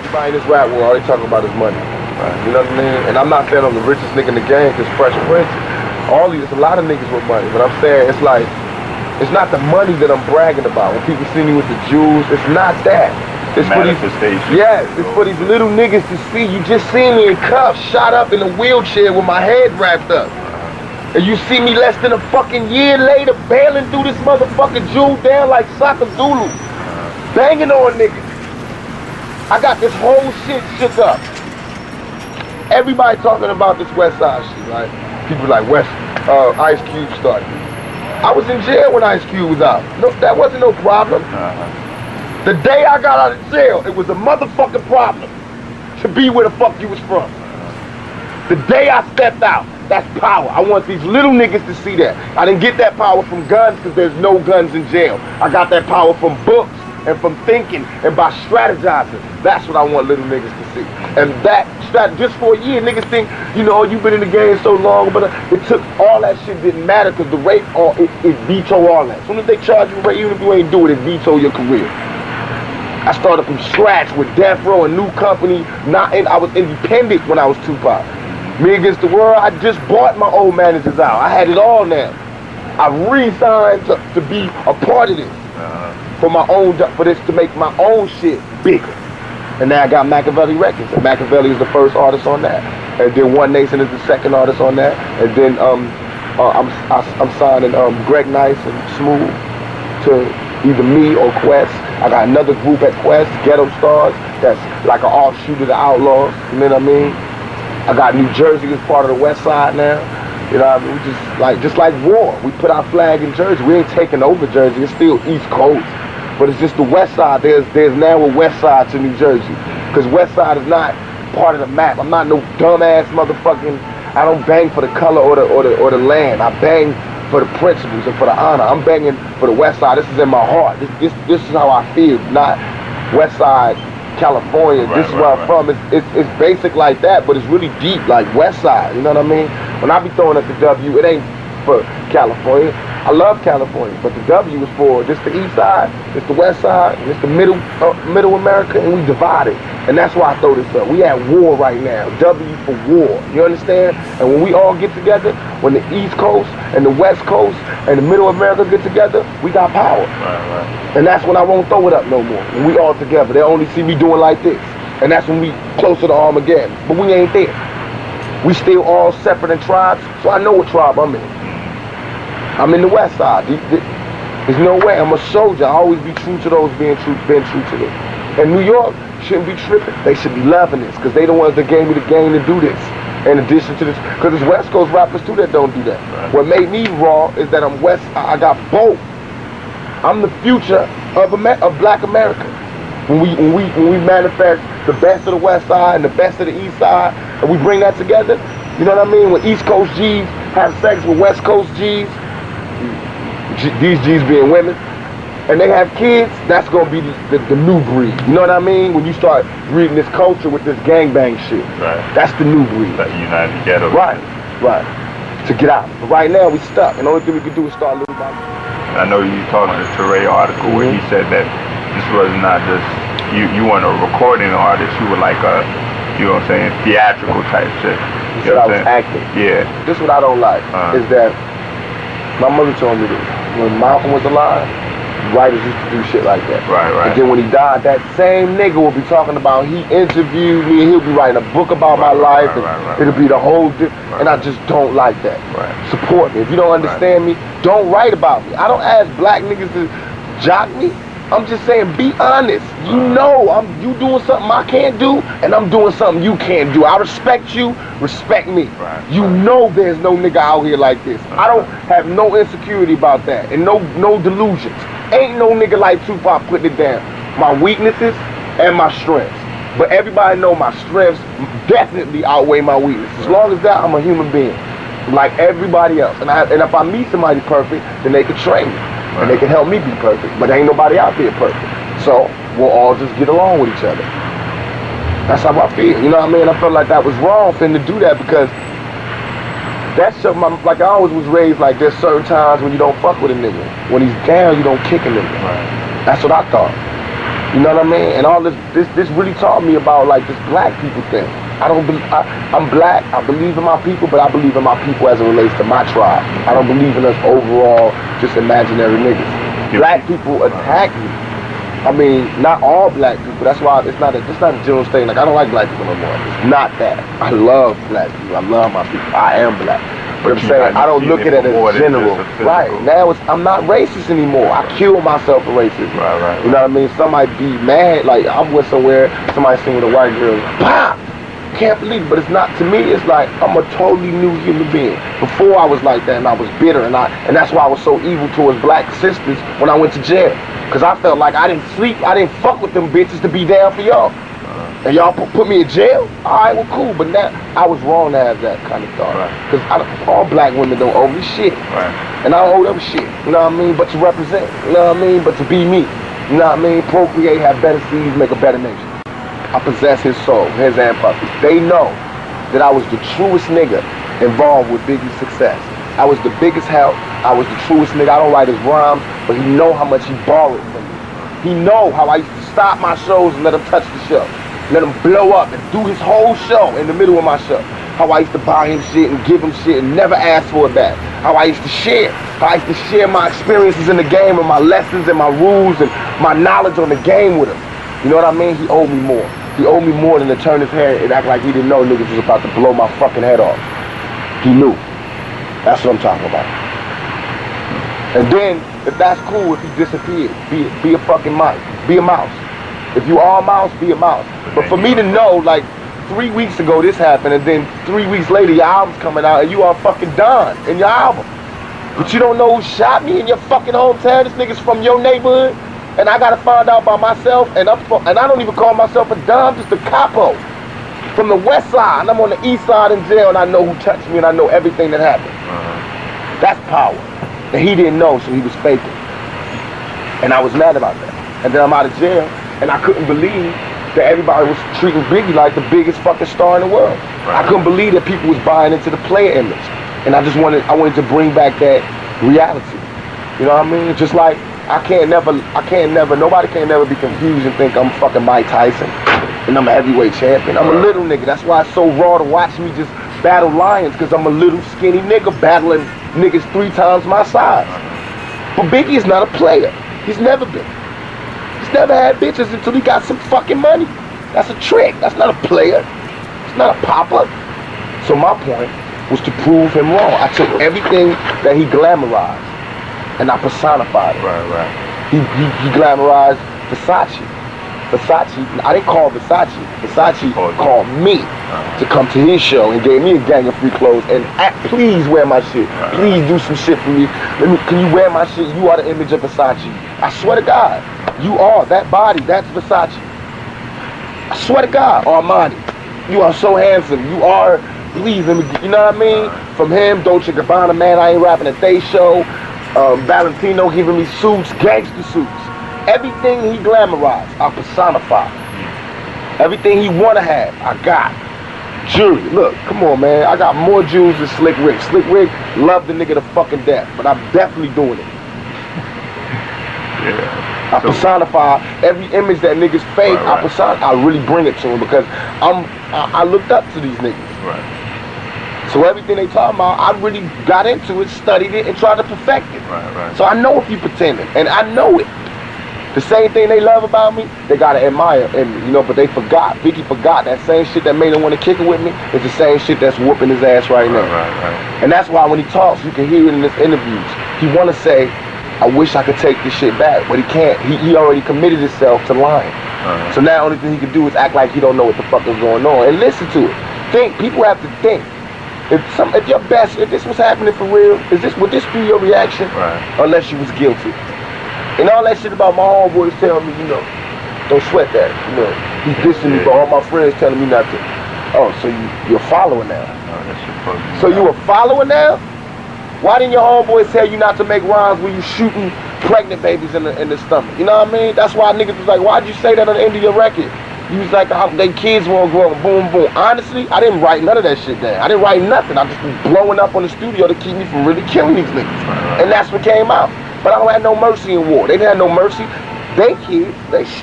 Everybody in this rap world, all they talking about is money. Right. You know what I mean? And I'm not saying I'm the richest nigga in the game, because Fresh Prince, there's a lot of niggas with money. But I'm saying it's like, it's not the money that I'm bragging about. When people see me with the jewels, it's not that. It's for these, it's for these little niggas to see. You just seen me in cuffs, shot up in a wheelchair with my head wrapped up. And you see me less than a fucking year later bailing through this motherfucking jewel down like Saka Zulu. Banging on niggas. I got this whole shit shook up. Everybody talking about this West Side shit, right? People like Ice Cube started. I was in jail when Ice Cube was out. No, that wasn't no problem. The day I got out of jail, it was a motherfucking problem to be where the fuck you was from. The day I stepped out, that's power. I want these little niggas to see that. I didn't get that power from guns because there's no guns in jail. I got that power from books and from thinking and by strategizing. That's what I want little niggas to see. And that, just for a year, niggas think, you know, you've been in the game so long, but it took, all that shit didn't matter because the rape, it veto all that. As soon as they charge you rape, even if you ain't do it, it veto your career. I started from scratch with Death Row, a new company. I was independent when I was Tupac. Me Against the World, I just bought my old managers out. I had it all now. I re-signed to be a part of this. For my own, for this to make my own shit bigger. And now I got Machiavelli Records. And Machiavelli is the first artist on that. And then One Nation is the second artist on that. And then I'm signing Greg Nice and Smooth to either me or Quest. I got another group at Quest, Ghetto Stars, that's like an offshoot of the Outlaws, you know what I mean? I got New Jersey as part of the West Side now. You know what I mean? We just like war. We put our flag in Jersey. We ain't taking over Jersey, it's still East Coast. But it's just the West Side. There's now a West Side to New Jersey. Because West Side is not part of the map. I'm not no dumbass motherfucking, I don't bang for the color or the land. I bang for the principles and for the honor. I'm banging for the West Side. This is in my heart. This is how I feel, not West Side, California. This is where I'm from. It's basic like that, but it's really deep, like West Side. You know what I mean? When I be throwing at the W, it ain't for California. I love California, but the W is for this the East Side, it's the West Side, and it's the middle America, and we divided. And that's why I throw this up. We at war right now. W for war. You understand? And when we all get together, when the East Coast and the West Coast and the Middle America get together, we got power. Right. And that's when I won't throw it up no more. When we all together, they only see me doing like this. And that's when we closer to Armageddon. But we ain't there. We still all separate in tribes, so I know what tribe I'm in. I'm in the West Side. There's no way. I'm a soldier. I always be true to those been true to them. And New York shouldn't be tripping. They should be loving this because they the ones that gave me the game to do this. In addition to this, because it's West Coast rappers too that don't do that. Right. What made me raw is that I'm West. I got both. I'm the future of Black America. When we manifest the best of the West Side and the best of the East Side, and we bring that together. You know what I mean? When East Coast G's have sex with West Coast G's. These G's being women, and they have kids, that's gonna be the new breed. You know what I mean? When you start breeding this culture with this gangbang shit, right? That's the new breed. That united ghetto. Right. To get out. But right now we stuck, and the only thing we can do is start little by little. I know you talking to Teray article where he said that this was not just you weren't a recording artist, you were like a, you know what I'm saying, theatrical type shit. He said I was acting. Yeah. This is what I don't like is that. My mother told me this. When Malcolm was alive, writers used to do shit like that. Right. And then when he died, that same nigga will be talking about, he interviewed me, and he'll be writing a book about my life, and it'll be the whole and I just don't like that. Support me. If you don't understand me, don't write about me. I don't ask black niggas to jock me. I'm just saying, be honest. You know, you doing something I can't do, and I'm doing something you can't do. I respect you, respect me. You know there's no nigga out here like this. I don't have no insecurity about that, and no delusions. Ain't no nigga like Tupac putting it down. My weaknesses and my strengths. But everybody know my strengths definitely outweigh my weaknesses. As long as that, I'm a human being, like everybody else. And if I meet somebody perfect, then they can train me. And they can help me be perfect, but there ain't nobody out there perfect. So we'll all just get along with each other. That's how I feel, you know what I mean? I felt like that was wrong for him to do that because that's like I always was raised like there's certain times when you don't fuck with a nigga. When he's down, you don't kick a nigga. That's what I thought. You know what I mean? And all this really taught me about like this black people thing. I'm black, I believe in my people, but I believe in my people as it relates to my tribe. I don't believe in us overall, just imaginary niggas. Black people attack me. I mean, not all black people. That's why it's not a general thing. Like, I don't like black people no more. It's not that. I love black people. I love my people. I am black. But I'm saying, I don't look at it as general. Right. Now I'm not racist anymore. I kill myself for racism. Right. You know what I mean? Somebody be mad. Like, I'm with somewhere, somebody sing with a white girl. Pop! Can't believe it. But it's not, to me, it's like, I'm a totally new human being. Before I was like that and I was bitter. And that's why I was so evil towards black sisters when I went to jail. Because I felt like I didn't sleep, I didn't fuck with them bitches to be down for y'all. And y'all put me in jail? Alright, well, cool. But now, I was wrong to have that kind of thought. Because all black women don't owe me shit. And I don't owe them shit. You know what I mean? But to represent. You know what I mean? But to be me. You know what I mean? Procreate, have better seeds, make a better nation. I possess his soul, his and puppy. They know that I was the truest nigga involved with Biggie's success. I was the biggest help. I was the truest nigga. I don't write his rhymes, but he know how much he borrowed from me. He know how I used to stop my shows and let him touch the show. Let him blow up and do his whole show in the middle of my show. How I used to buy him shit and give him shit and never ask for it back. How I used to share. How I used to share my experiences in the game and my lessons and my rules and my knowledge on the game with him. You know what I mean? He owed me more. He owed me more than to turn his head and act like he didn't know niggas was about to blow my fucking head off. He knew. That's what I'm talking about. And then, if that's cool, if he disappeared, be a fucking mouse. Be a mouse. If you are a mouse, be a mouse. But for me to know, like, 3 weeks ago this happened, and then 3 weeks later your album's coming out, and you are fucking done in your album. But you don't know who shot me in your fucking hometown. This nigga's from your neighborhood, and I gotta find out by myself, and I don't even call myself a Dom, just a capo. From the west side, and I'm on the east side in jail, and I know who touched me, and I know everything that happened. That's power. And he didn't know, so he was faking. And I was mad about that. And then I'm out of jail, and I couldn't believe that everybody was treating Biggie like the biggest fucking star in the world. I couldn't believe that people was buying into the player image. And I wanted to bring back that reality. You know what I mean? Just like, nobody can never be confused and think I'm fucking Mike Tyson and I'm a heavyweight champion. I'm a little nigga. That's why it's so raw to watch me just battle lions, because I'm a little skinny nigga battling niggas 3 times my size. But Biggie is not a player. He's never been. He's never had bitches until he got some fucking money. That's a trick. That's not a player. It's not a popper. So my point was to prove him wrong. I took everything that he glamorized and I personified it. He glamorized Versace. I didn't call Versace. Versace called me to come to his show and gave me a gang of free clothes and please wear my shit. Please do some shit for me. Can you wear my shit? You are the image of Versace. I swear to God, you are. That body, that's Versace. I swear to God, Armani, you are so handsome. You are, please, let me, you know what I mean? From him, Dolce & Gabbana, man, I ain't rapping at they show. Valentino giving me suits, gangster suits. Everything he glamorized, I personified. Everything he wanna have, I got. Jewelry, look, come on, man. I got more jewels than Slick Rick. Slick Rick loved the nigga to fucking death, but I'm definitely doing it. I personify every image that niggas fake. I really bring it to him because I looked up to these niggas. So everything they talking about, I really got into it, studied it, and tried to perfect it. So I know if you pretending, and I know it. The same thing they love about me, they gotta admire, and you know, but they forgot. Biggie forgot that same shit that made him want to kick it with me is the same shit that's whooping his ass right now. And that's why when he talks, you can hear it in his interviews. He wanna say, I wish I could take this shit back, but he can't. He already committed himself to lying. So now the only thing he can do is act like he don't know what the fuck is going on and listen to it. Think. People have to think. If this was happening for real, would this be your reaction? Unless you was guilty. And all that shit about my homeboys telling me, you know, don't sweat that. You know, he's dissing me, but all my friends telling me not to. Oh, so you're a follower now? So you a follower now? Why didn't your homeboys tell you not to make rhymes when you shooting pregnant babies in the stomach? You know what I mean? That's why niggas was like, why'd you say that on the end of your record? You was like, they kids won't grow, boom, boom. Honestly, I didn't write none of that shit down. I didn't write nothing. I just was blowing up on the studio to keep me from really killing these niggas. And that's what came out. But I don't have no mercy in war. They didn't have no mercy. They kids,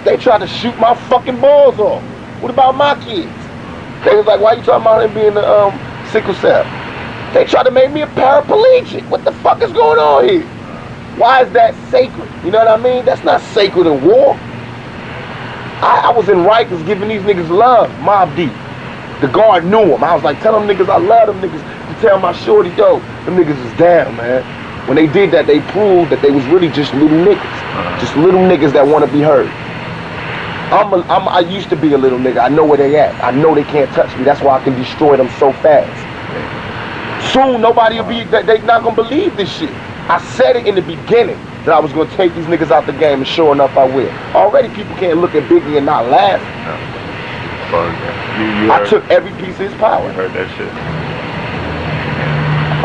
they tried to shoot my fucking balls off. What about my kids? They was like, why you talking about him being the sickle cell? They tried to make me a paraplegic. What the fuck is going on here? Why is that sacred? You know what I mean? That's not sacred in war. I was in Rikers giving these niggas love, Mobb Deep. The guard knew him. I was like, tell them niggas I love them niggas. To tell my shorty, yo, them niggas is down, man. When they did that, they proved that they was really just little niggas. Just little niggas that want to be heard. I used to be a little nigga. I know where they at. I know they can't touch me. That's why I can destroy them so fast. Soon, nobody will be, they not gonna believe this shit. I said it in the beginning that I was gonna take these niggas out the game, and sure enough, I will. Already, people can't look at Biggie and not laugh. I took every piece of his power. I heard that shit.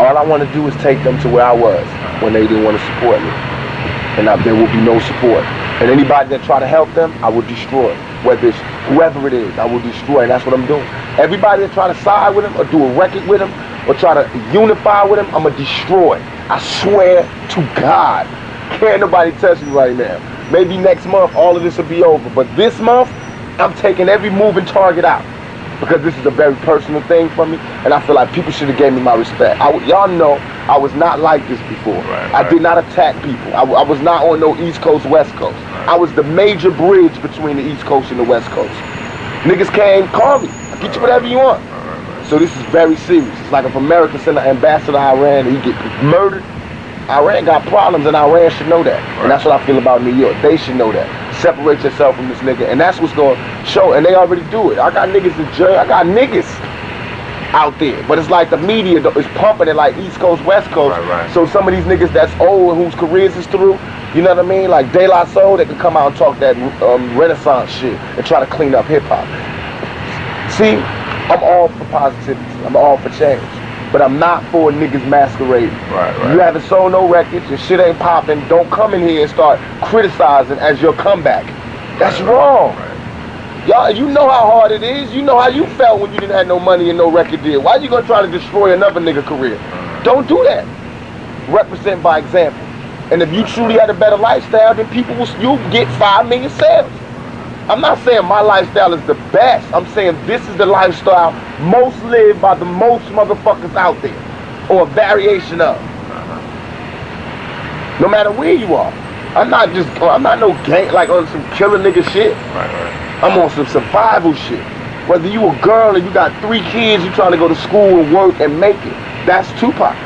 All I want to do is take them to where I was when they didn't want to support me. And there will be no support. And anybody that try to help them, I will destroy. Whether it's whoever it is, I will destroy. And that's what I'm doing. Everybody that try to side with him or do a record with him or try to unify with him, I'm going to destroy. I swear to God. Can't nobody touch me right now. Maybe next month all of this will be over. But this month, I'm taking every moving target out. Because this is a very personal thing for me, and I feel like people should have gave me my respect. Y'all know I was not like this before. I did not attack people. I was not on no East Coast, West Coast. I was the major bridge between the East Coast and the West Coast. Niggas came, call me. I'll get you whatever you want. So this is very serious. It's like if America sent an ambassador to Iran and he get murdered, Iran got problems, and Iran should know that. And that's what I feel about New York. They should know that. Separate yourself from this nigga, and that's what's going to show. And they already do it. I got niggas in jail. I got niggas out there, but it's like the media is pumping it like East Coast, West Coast. So some of these niggas that's old and whose careers is through, you know what I mean? Like De La Soul, they can come out and talk that Renaissance shit and try to clean up hip hop. See, I'm all for positivity. I'm all for change. But I'm not for niggas masquerading. You haven't sold no records, your shit ain't popping, don't come in here and start criticizing as your comeback. That's wrong. Y'all, you know how hard it is. You know how you felt when you didn't have no money and no record deal. Why you gonna try to destroy another nigga career? Don't do that. Represent by example. And if you truly had a better lifestyle, then people will, you'll get 5 million sales. I'm not saying my lifestyle is the best. I'm saying this is the lifestyle most lived by the most motherfuckers out there. Or a variation of. No matter where you are. I'm not no gang, like on some killer nigga shit. I'm on some survival shit. Whether you a girl and you got 3 kids, you trying to go to school and work and make it. That's Tupac.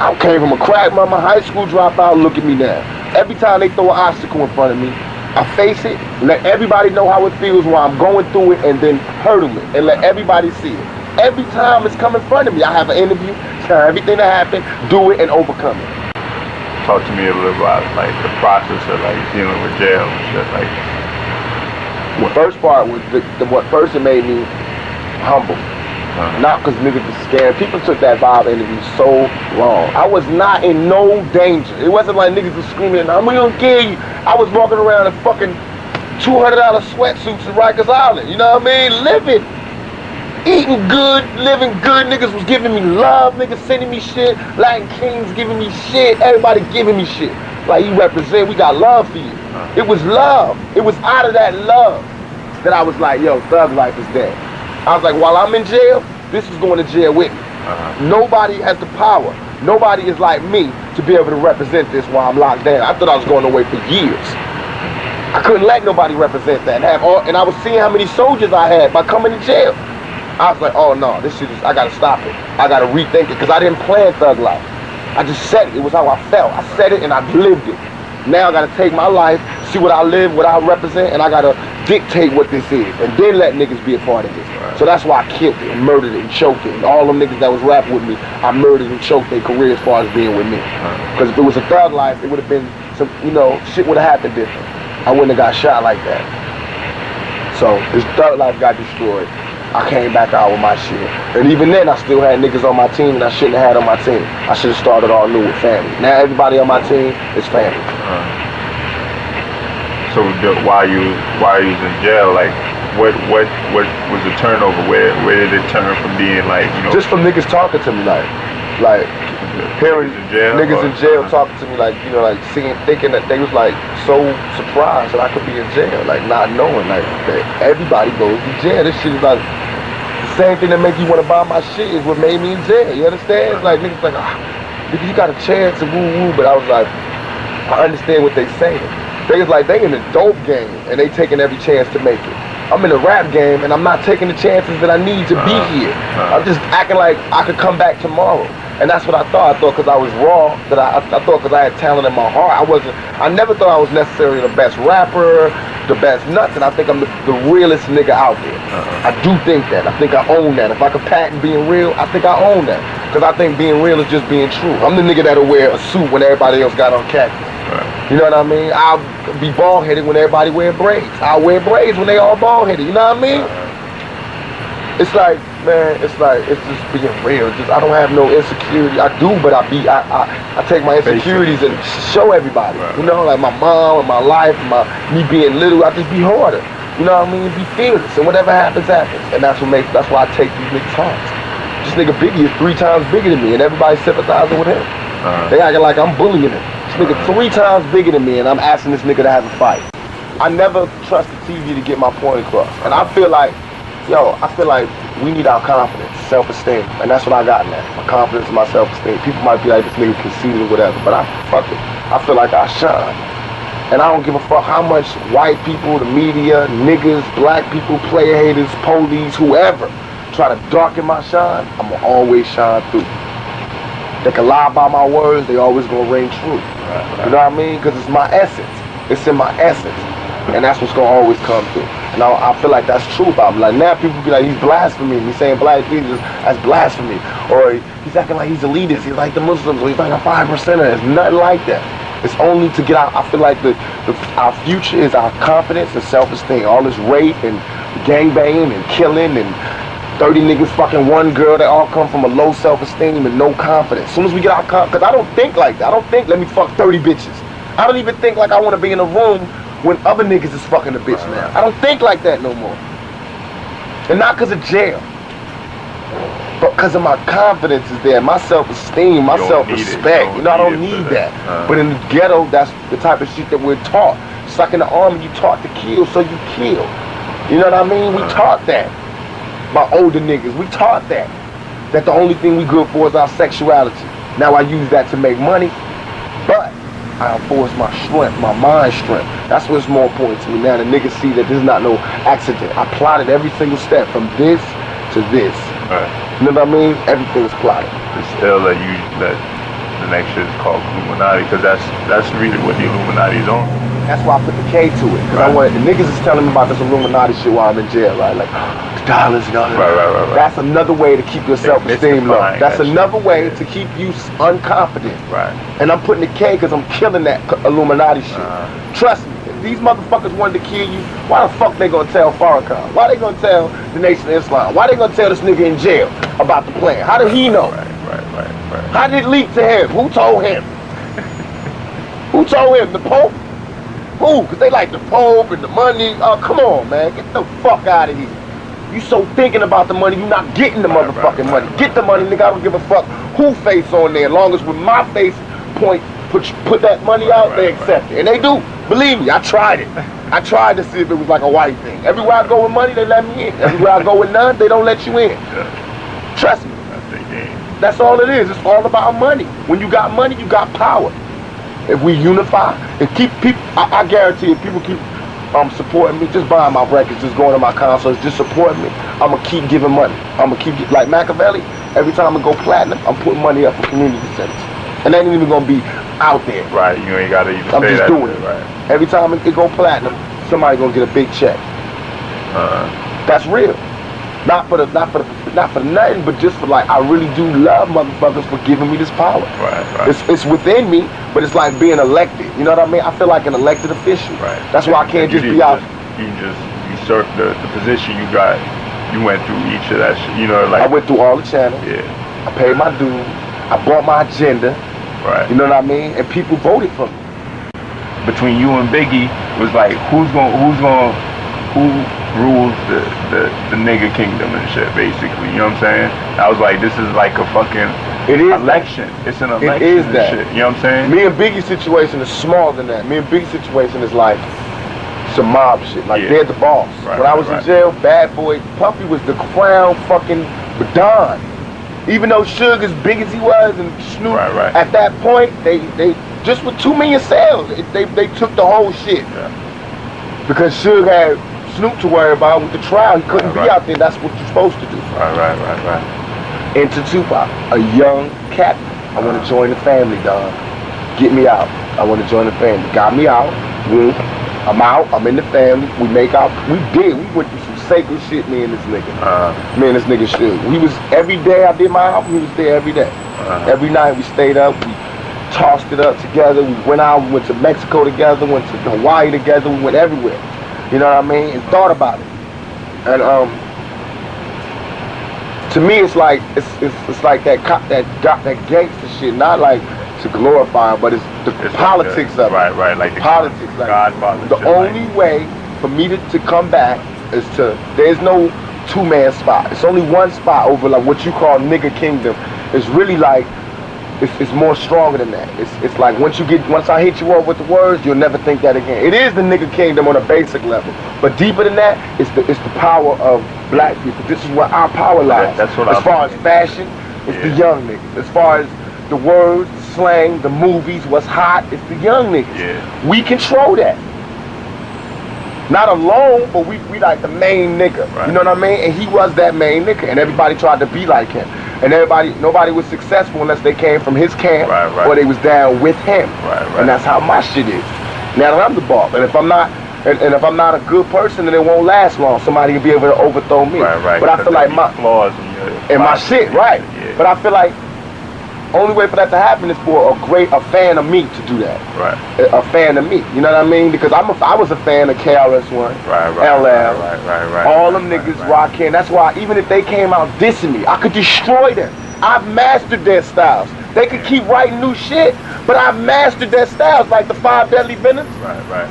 I came from a crack mama, high school dropout, look at me now. Every time they throw an obstacle in front of me, I face it, let everybody know how it feels while I'm going through it, and then hurdle it, and let everybody see it. Every time it's come in front of me, I have an interview, tell everything that happened, do it, and overcome it. Talk to me a little about like the process of like dealing with jail and shit. Like, the first part was what first it made me humble. Not because niggas was scared. People took that Bob interview so wrong. I was not in no danger. It wasn't like niggas was screaming, I'm gonna kill you. I was walking around in fucking $200 sweatsuits in Rikers Island. You know what I mean? Living. Eating good, living good. Niggas was giving me love. Niggas sending me shit. Latin Kings giving me shit. Everybody giving me shit. Like, you represent, we got love for you. It was love. It was out of that love that I was like, yo, thug life is dead. I was like, while I'm in jail, this is going to jail with me. Nobody has the power. Nobody is like me to be able to represent this while I'm locked down. I thought I was going away for years. I couldn't let nobody represent that. And I was seeing how many soldiers I had by coming to jail. I was like, oh no, this shit is, I gotta stop it. I gotta rethink it, because I didn't plan thug life. I just said it. It was how I felt. I said it and I lived it. Now I gotta take my life, see what I live, what I represent, and I gotta dictate what this is, and then let niggas be a part of this. So that's why I killed it and murdered it and choked it. And all them niggas that was rapping with me, I murdered and choked their career as far as being with me. Because if it was a thug life, it would have been some, you know, shit would have happened different. I wouldn't have got shot like that. So this thug life got destroyed. I came back out with my shit. And even then, I still had niggas on my team that I shouldn't have had on my team. I should have started all new with family. Now everybody on my team is family. So while you was in jail, like, what was the turnover? Where did it turn from being like, you know? Just from niggas talking to me, like hearing niggas in jail talking to me like, you know, like thinking that they was like so surprised that I could be in jail, like not knowing like that everybody goes to jail. This shit is like the same thing that make you want to buy my shit is what made me in jail. You understand? It's like niggas like, nigga, you got a chance to woo woo, but I was like, I understand what they saying. They was like, they in the dope game and they taking every chance to make it. I'm in the rap game and I'm not taking the chances that I need to be here. I'm just acting like I could come back tomorrow. And that's what I thought. I thought because I was raw, that I thought because I had talent in my heart. I never thought I was necessarily the best rapper, the best nothing. I think I'm the realest nigga out there. I do think that. I think I own that. If I could patent being real, I think I own that. Because I think being real is just being true. I'm the nigga that'll wear a suit when everybody else got on khakis. You know what I mean? I'll be bald-headed when everybody wear braids. I'll wear braids when they all bald-headed. You know what I mean? It's like, man, it's just being real. It's just, I don't have no insecurity. I do, but I take my insecurities and show everybody. You know, like my mom and my life, me being little, I just be harder. You know what I mean? Be fearless, and whatever happens, happens. And that's why I take these niggas' hearts. This nigga Biggie is 3 times bigger than me, and everybody's sympathizing with him. They acting like I'm bullying him. This nigga 3 times bigger than me, and I'm asking this nigga to have a fight. I never trusted TV to get my point across, and I feel like we need our confidence, self-esteem, and that's what I got now. My confidence and my self-esteem. People might be like, this nigga conceited or whatever, but fuck it. I feel like I shine. And I don't give a fuck how much white people, the media, niggas, black people, player haters, police, whoever try to darken my shine, I'ma always shine through. They can lie about my words, they always gonna ring true. You know what I mean? Because it's my essence. It's in my essence. And that's what's gonna always come through. And I feel like that's true about me. Like now people be like, he's blaspheming. He's saying black Jesus, that's blasphemy. Or he's acting like he's elitist. He's like the Muslims. Or he's like a 5%er. It's nothing like that. It's only to get out. I feel like our future is our confidence and self-esteem. All this rape and gangbanging and killing and 30 niggas fucking one girl, they all come from a low self-esteem and no confidence. As soon as we get our confidence, because I don't think like that. I don't think, let me fuck 30 bitches. I don't even think like I want to be in a room when other niggas is fucking a bitch now. I don't think like that no more. And not because of jail, but because of my confidence is there, my self-esteem, my self-respect. You know, I don't need that. But in the ghetto, that's the type of shit that we're taught. It's like in the army, you taught to kill, so you kill. You know what I mean? We taught that. My older niggas, we taught that. That the only thing we good for is our sexuality. Now I use that to make money, but I enforce my strength, my mind strength. That's what's more important to me now. The niggas see that this is not no accident. I plotted every single step from this to this. You know what I mean? Everything is plotted. It's still that the next shit is called Illuminati, because that's really what the Illuminati is on. That's why I put the K to it. Because the niggas is telling me about this Illuminati shit while I'm in jail, right? Like, dollars and all that. Right. That's another way to keep your self-esteem low. That's another way to keep you unconfident. Right. And I'm putting the K because I'm killing that Illuminati shit. Trust me, if these motherfuckers wanted to kill you, why the fuck they gonna tell Farrakhan? Why they gonna tell the Nation of Islam? Why they gonna tell this nigga in jail about the plan? How did he know? Right. How did it leak to him? Who told him? Who told him? The Pope? Who? Because they like the Pope and the money. Oh, come on, man. Get the fuck out of here. You so thinking about the money, you not getting the motherfucking money. Get the money, nigga. I don't give a fuck who face on there. As long as with my face point, put that money out, they accept it. And they do. Believe me, I tried it. I tried to see if it was like a white thing. Everywhere I go with money, they let me in. Everywhere I go with none, they don't let you in. Trust me. That's all it is. It's all about money. When you got money, you got power. If we unify and keep people, I guarantee if people keep supporting me, just buying my records, just going to my concerts, just supporting me, I'm going to keep giving money. I'm going to keep, like Machiavelli, every time I go platinum, I'm putting money up for community centers. And that ain't even going to be out there. Right, you ain't got to even I'm just doing it. Right. Every time it go platinum, somebody going to get a big check. That's real. Not for nothing, but just for like, I really do love motherfuckers for giving me this power. Right. It's within me, but it's like being elected. You know what I mean? I feel like an elected official. Right. That's why I can't just be out. You just usurp the position you got. You went through each of that shit. You know, like I went through all the channels. Yeah. I paid my dues. I bought my agenda. Right. You know what I mean? And people voted for me. Between you and Biggie, it was like who's gonna who rules the nigga kingdom and shit, basically. You know what I'm saying? I was like, this is like a fucking election. It's an election. It is and that. shit. You know what I'm saying? Me and Biggie's situation is smaller than that. Me and Biggie's situation is like some mob shit. Like they're the boss. Right, when I was in jail, Bad Boy, Puffy was the crown fucking Don. Even though Suge, as big as he was, and Snoop, at that point, they just with 2 million sales, they took the whole shit. Yeah. Because Suge had Snoop to worry about with the trial. He couldn't be out there. That's what you're supposed to do. Right. Into Tupac, a young cat. I want to join the family, dog. Get me out. I want to join the family. Got me out. I'm out. I'm in the family. We make out. We went through some sacred shit, me and this nigga. Me and this nigga Suge. We was, every day I did my album, he was there every day. Every night we stayed up. We tossed it up together. We went out. We went to Mexico together. Went to Hawaii together. We went everywhere. You know what I mean? And thought about it. And to me, it's like like that gangster shit. Not like to glorify, but it's the politics of it. Right. Like the politics. Like Godfather. The only way for me to come back is to. There's no 2-man spot. It's only one spot over like what you call nigga kingdom. It's really like. It's more stronger than that. It's like once I hit you up with the words, you'll never think that again. It is the nigga kingdom on a basic level, but deeper than that, it's the power of black people. This is where our power lies. That's what as far as fashion, it's the young niggas. As far as the words, the slang, the movies, what's hot, it's the young niggas. Yeah. We control that. Not alone, but we like the main nigga. You know what I mean? And he was that main nigga, and everybody tried to be like him. And nobody was successful unless they came from his camp or they was down with him. And that's how my shit is. Now that I'm the boss, and if I'm not, and if I'm not a good person, then it won't last long. Somebody will be able to overthrow me. But I feel like my flaws in my shit, Yeah. But I feel like only way for that to happen is for a fan of me to do that. A fan of me. You know what I mean? Because I was a fan of KRS-One, LL, all them niggas rocking. That's why even if they came out dissing me, I could destroy them. I've mastered their styles. They could keep writing new shit, but I've mastered their styles, like the 5 Deadly Venoms.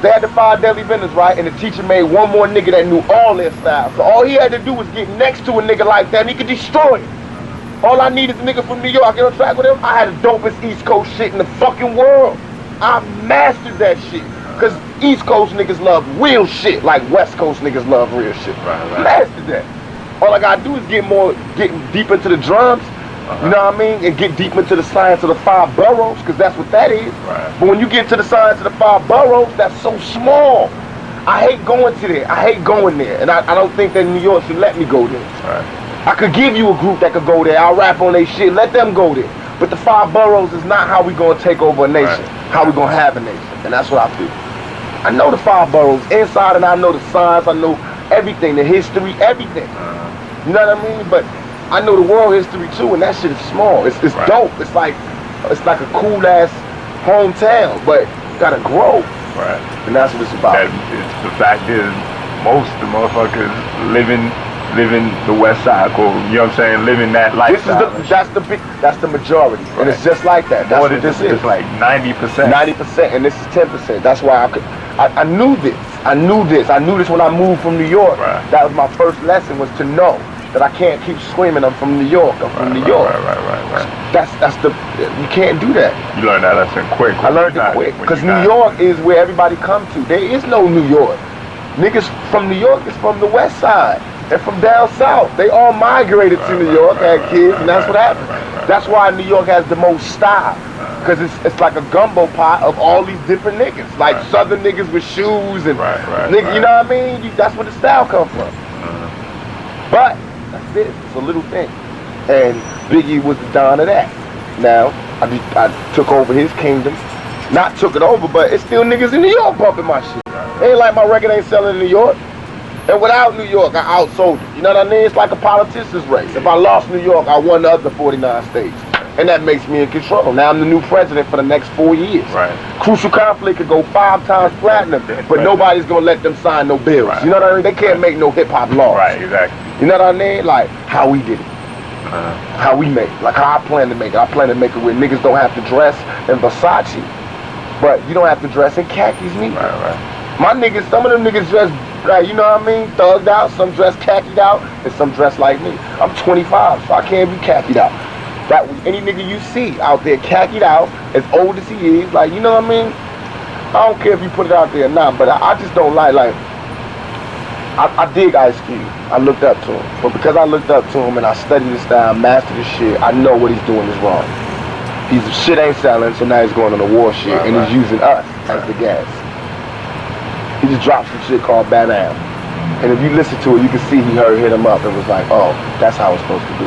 They had the 5 Deadly Venoms, right? And the teacher made one more nigga that knew all their styles. So all he had to do was get next to a nigga like that, and he could destroy it. All I need is a nigga from New York. Get on track with him. I had the dopest East Coast shit in the fucking world. I mastered that shit. Cause East Coast niggas love real shit, like West Coast niggas love real shit. Mastered that. All I gotta do is get deep into the drums. You know what I mean? And get deep into the science of the 5 boroughs, cause that's what that is. But when you get to the science of the 5 boroughs, that's so small. I hate going to there. I hate going there, and I don't think that New York should let me go there. I could give you a group that could go there. I'll rap on their shit. Let them go there. But the 5 boroughs is not how we gonna take over a nation. How we gonna have a nation. And that's what I feel. I know the 5 boroughs inside, and I know the science. I know everything, the history, everything. You know what I mean? But I know the world history too, and that shit is small. It's dope. It's like a cool ass hometown, but you gotta grow. And that's what it's about. The fact is, most of the motherfuckers living the West Side, or you know what I'm saying, living that lifestyle. That's the majority, and it's just like that. That's what this is. It's like 90%. 90%, and this is 10%. That's why I knew this. I knew this when I moved from New York. That was my first lesson, was to know that I can't keep screaming, I'm from New York. I'm from New York. You can't do that. You learned that lesson quick. I learned it quick, because New York is where everybody come to. There is no New York. Niggas from New York is from the West Side. They're from down south. They all migrated to New York, had kids, and that's what happened. That's why New York has the most style, because it's like a gumbo pot of all these different niggas, like Southern niggas with shoes and niggas, you know what I mean? That's where the style comes from. But that's it. It's a little thing, and Biggie was the don of that. Now I took over his kingdom, not took it over, but it's still niggas in New York bumping my shit. It ain't like my record ain't selling in New York. And without New York, I outsold it. You know what I mean? It's like a politician's race. If I lost New York, I won the other 49 states. And that makes me in control. Now I'm the new president for the next 4 years. Crucial Conflict could go 5 times platinum, but nobody's gonna let them sign no bills. You know what I mean? They can't make no hip hop laws. You know what I mean? Like how we did it. How we make it. Like how I plan to make it. I plan to make it where niggas don't have to dress in Versace, but you don't have to dress in khakis neither. My niggas, some of them niggas dress Right, you know what I mean? Thugged out, some dressed khakied out, and some dressed like me. I'm 25, so I can't be khakied out. That any nigga you see out there khakied out, as old as he is, like, you know what I mean? I don't care if you put it out there or not, but I just don't like I dig Ice Cube. I looked up to him. But because I looked up to him and I studied his style, mastered his shit, I know what he's doing is wrong. His shit ain't selling, so now he's going on the war shit, and he's using us as the gas. He just dropped some shit called Banana. And if you listen to it, you can see he hit him up and was like, oh, that's how it's supposed to be.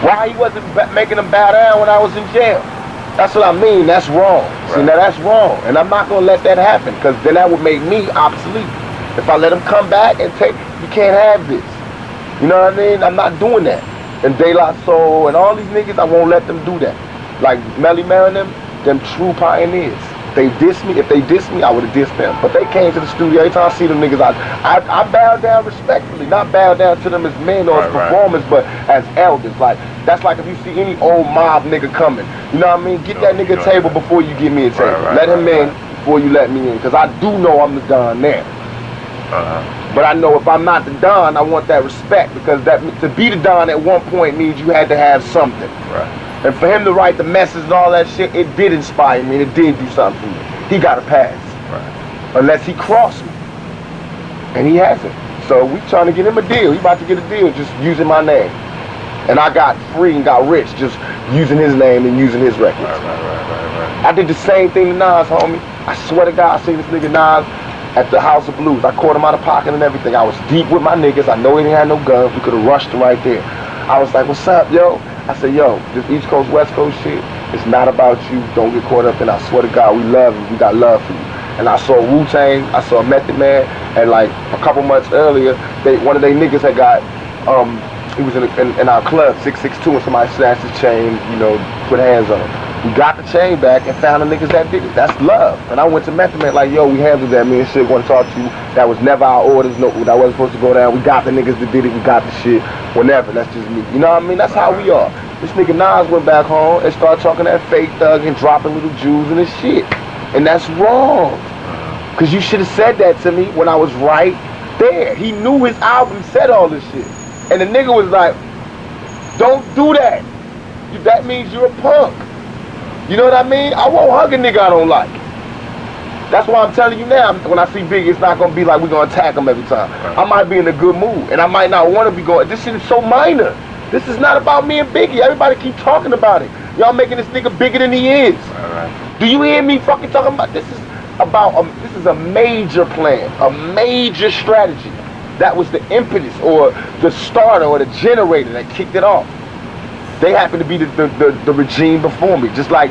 Why he wasn't making him bow down when I was in jail? That's what I mean, that's wrong. See, now that's wrong. And I'm not gonna let that happen, because then that would make me obsolete. If I let him come back and you can't have this. You know what I mean? I'm not doing that. And De La Soul and all these niggas, I won't let them do that. Like Melly Mel and them true pioneers. They diss me. If they diss me, I would have dissed them. But they came to the studio. Every time I see them niggas, I bow down respectfully. Not bow down to them as men or as performers, but as elders. Like, that's like if you see any old mob nigga coming. You know what I mean? Get that nigga a table before you give me a table. Let him in before you let me in. Because I do know I'm the Don there. But I know if I'm not the Don, I want that respect. Because to be the Don at one point means you had to have something. And for him to write the message and all that shit, it did inspire me, and it did do something for me. He got a pass. Unless he crossed me. And he hasn't. So we trying to get him a deal. He about to get a deal just using my name. And I got free and got rich just using his name and using his records. I did the same thing to Nas, homie. I swear to God, I seen this nigga Nas at the House of Blues. I caught him out of pocket and everything. I was deep with my niggas. I know he didn't have no guns. We could have rushed him right there. I was like, what's up, yo? I said, yo, this East Coast, West Coast shit, it's not about you. Don't get caught up in it. I swear to God, we love you. We got love for you. And I saw Wu-Tang, I saw Method Man, and like a couple months earlier, one of their niggas had got, he was in our club, 662, and somebody snatched his chain, you know, put hands on him. We got the chain back and found the niggas that did it. That's love. And I went to Method Man like, yo, we handled that. Me and shit want to talk to you. That was never our orders. No, that wasn't supposed to go down. We got the niggas that did it. We got the shit. Whenever. That's just me. You know what I mean? That's how we are. This nigga Nas went back home and started talking that fake thug and dropping little Jews and his shit. And that's wrong. Because you should have said that to me when I was right there. He knew his album said all this shit. And the nigga was like, don't do that. That means you're a punk. You know what I mean? I won't hug a nigga I don't like. That's why I'm telling you now, when I see Biggie, it's not going to be like we're going to attack him every time. I might be in a good mood, and I might not want to be going. This shit is so minor. This is not about me and Biggie. Everybody keep talking about it. Y'all making this nigga bigger than he is. Do you hear me fucking talking about this? Is about this is a major plan, a major strategy. That was the impetus or the starter or the generator that kicked it off. They happen to be the regime before me. Just like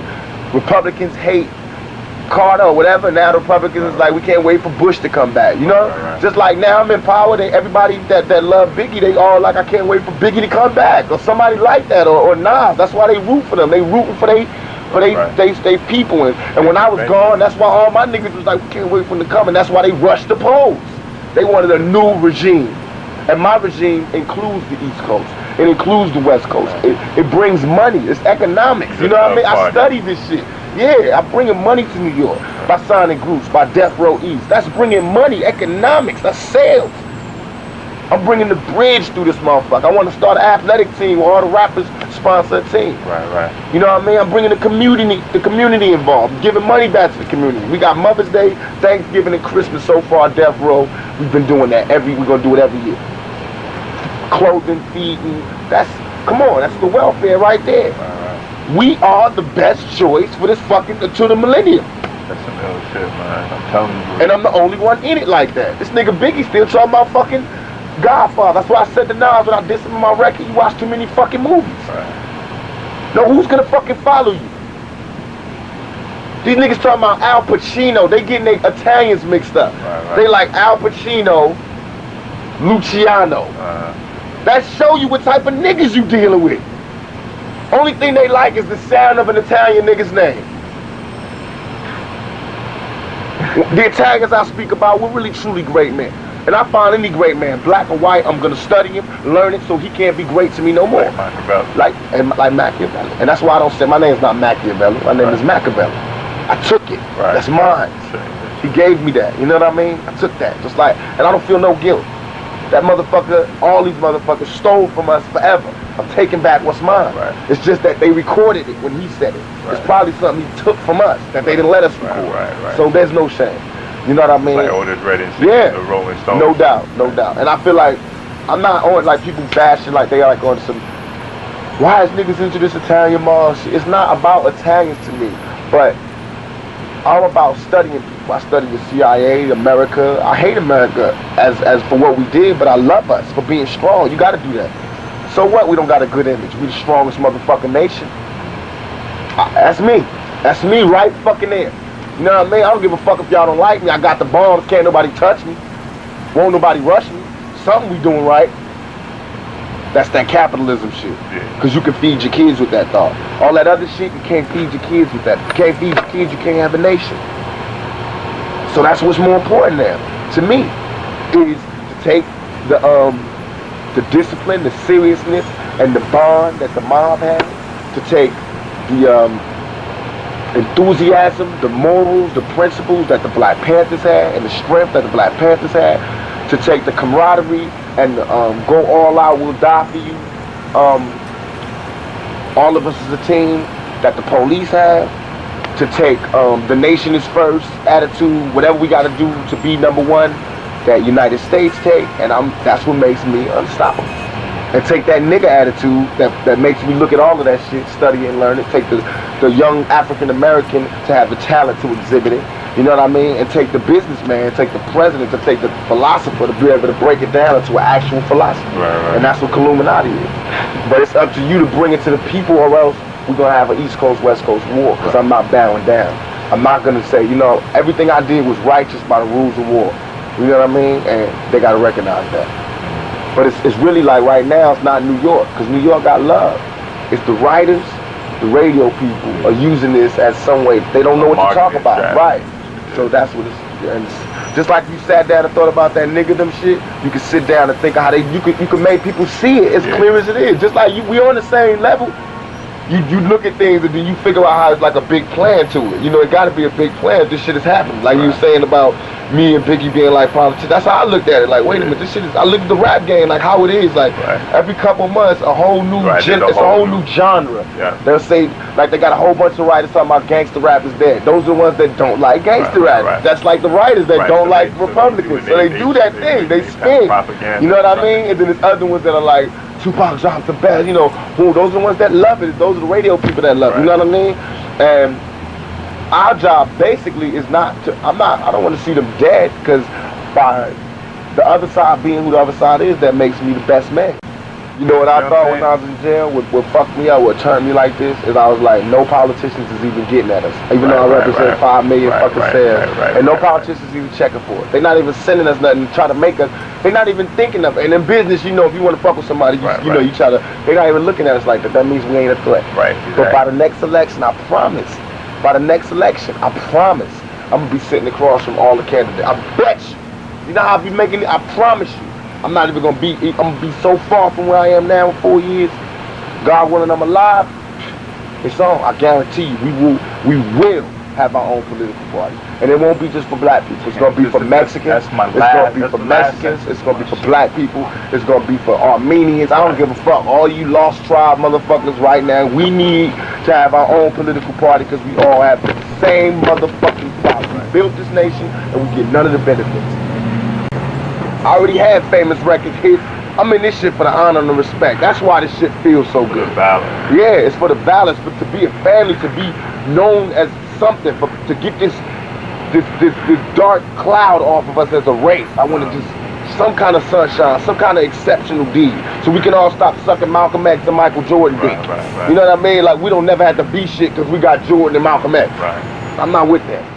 Republicans hate Carter or whatever, now the Republicans is like, we can't wait for Bush to come back, you know? Just like now I'm in power, everybody that love Biggie, they all like, I can't wait for Biggie to come back, or somebody like that, or Nas. That's why they root for them. They rooting for they people. And when I was gone, that's why all my niggas was like, we can't wait for them to come, and that's why they rushed the polls. They wanted a new regime. And my regime includes the East Coast. It includes the West Coast. It brings money. It's economics. You know what I mean? I study this shit. Yeah, I'm bringing money to New York by signing groups, by Death Row East. That's bringing money, economics. That's sales. I'm bringing the bridge through this motherfucker. I want to start an athletic team where all the rappers sponsor a team. You know what I mean? I'm bringing the community involved, giving money back to the community. We got Mother's Day, Thanksgiving, and Christmas so far. Death Row, we've been doing that we're gonna do it every year. Clothing, feeding, come on, that's the welfare right there. We are the best choice for this fucking, to the millennium. That's some ill shit, man. I'm telling you. And I'm the only one in it like that. This nigga Biggie still talking about fucking Godfather. That's why I said to Nas when I did some of my record, you watch too many fucking movies. No, who's gonna fucking follow you? These niggas talking about Al Pacino. They getting their Italians mixed up. They like Al Pacino, Luciano. That show you what type of niggas you dealing with. Only thing they like is the sound of an Italian nigga's name. The Italians I speak about were really truly great men. And I find any great man, black or white, I'm gonna study him, learn it, so he can't be great to me no more. Like Machiavelli. And that's why I don't say my name's not Machiavelli. My name is Machiavelli. I took it. That's mine. He gave me that. You know what I mean? I took that. Just like, and I don't feel no guilt. That motherfucker, all these motherfuckers stole from us forever. I'm taking back what's mine. Right. It's just that they recorded it when he said it. Right. It's probably something he took from us that they didn't let us record. Right. So there's no shame. You know what I mean? Like Otis Redding, yeah. The Rolling Stones. No doubt. And I feel like I'm not on like people bashing like they are like on some. Why is niggas into this Italian mob shit? It's not about Italians to me, but I'm about studying people. I study the CIA, America. I hate America as for what we did, but I love us for being strong. You got to do that. So what? We don't got a good image. We the strongest motherfucking nation. That's me. That's me right fucking there. You know what I mean? I don't give a fuck if y'all don't like me. I got the bombs. Can't nobody touch me. Won't nobody rush me. Something we doing right. That's that capitalism shit. Because you can feed your kids with that thought. All that other shit, you can't feed your kids with that. You can't feed your kids, you can't have a nation. So that's what's more important now, to me, is to take the discipline, the seriousness, and the bond that the mob has, to take the enthusiasm, the morals, the principles that the Black Panthers had, and the strength that the Black Panthers had, to take the camaraderie and go all out, we'll die for you. All of us as a team that the police have, to take the nation is first attitude, whatever we got to do to be number one, that United States take, and that's what makes me unstoppable. And take that nigga attitude that makes me look at all of that shit, study and learn it, take the young African American to have the talent to exhibit it, you know what I mean? And take the businessman, take the president, to take the philosopher to be able to break it down into an actual philosophy. Right. And that's what Illuminati is. But it's up to you to bring it to the people, or else we're going to have an East Coast, West Coast war, because I'm not bowing down. I'm not going to say, you know, everything I did was righteous by the rules of war. You know what I mean? And they got to recognize that. But it's really like right now, it's not New York, because New York got love. It's the writers, the radio people are using this as some way. They don't know what to talk about. Right. So that's what it's just like you sat down and thought about that nigga them shit, you can sit down and think of how you could make people see it as clear as it is. Just like we on the same level. You look at things and then you figure out how it's like a big plan to it. You know, it got to be a big plan if this shit is happening. Like you were saying about me and Biggie being like politicians. That's how I looked at it. Like, wait a minute, this shit is. I look at the rap game like how it is. Like every couple months, a whole new it's a whole new genre. Yeah. They'll say like they got a whole bunch of writers talking about gangster rap is dead. Those are the ones that don't like gangster rap. That's like the writers that don't like Republicans. So they do that thing. They spin. You know what I mean? And then there's other ones that are like, Tupac dropped the best, you know. Those are the ones that love it. Those are the radio people that love it. You know what I mean? And our job basically is not to, I don't want to see them dead, because by the other side being who the other side is, that makes me the best man. You know what I thought when I was in jail, what fucked me up, what turned me like this, is I was like, no politicians is even getting at us. Even though I represent 5 million fucking sales. And no politicians is even checking for it. They're not even sending us nothing to try to make us, they're not even thinking of it. And in business, you know, if you want to fuck with somebody, you know, you try to, they're not even looking at us like that. That means we ain't a threat. But by the next election, I promise, by the next election, I promise, I'm going to be sitting across from all the candidates. I bet you. You know how I be making it? I promise you. I'm not even gonna be, I'm gonna be so far from where I am now in 4 years. God willing, I'm alive. It's on, I guarantee you, we will have our own political party. And it won't be just for black people. It's gonna be for Mexicans, it's gonna be for Mexicans, it's gonna be for black people, it's gonna be for Armenians. I don't give a fuck. All you lost tribe motherfuckers right now, we need to have our own political party, because we all have the same motherfucking problem. We built this nation and we get none of the benefits. I already had famous records hits. I'm in this shit for the honor and the respect. That's why this shit feels so good. For the balance. Yeah, it's for the balance, but to be a family, to be known as something, to get this dark cloud off of us as a race. I want to just some kind of sunshine, some kind of exceptional deed, so we can all stop sucking Malcolm X and Michael Jordan dick. You know what I mean? Like we don't never have to be shit because we got Jordan and Malcolm X. I'm not with that.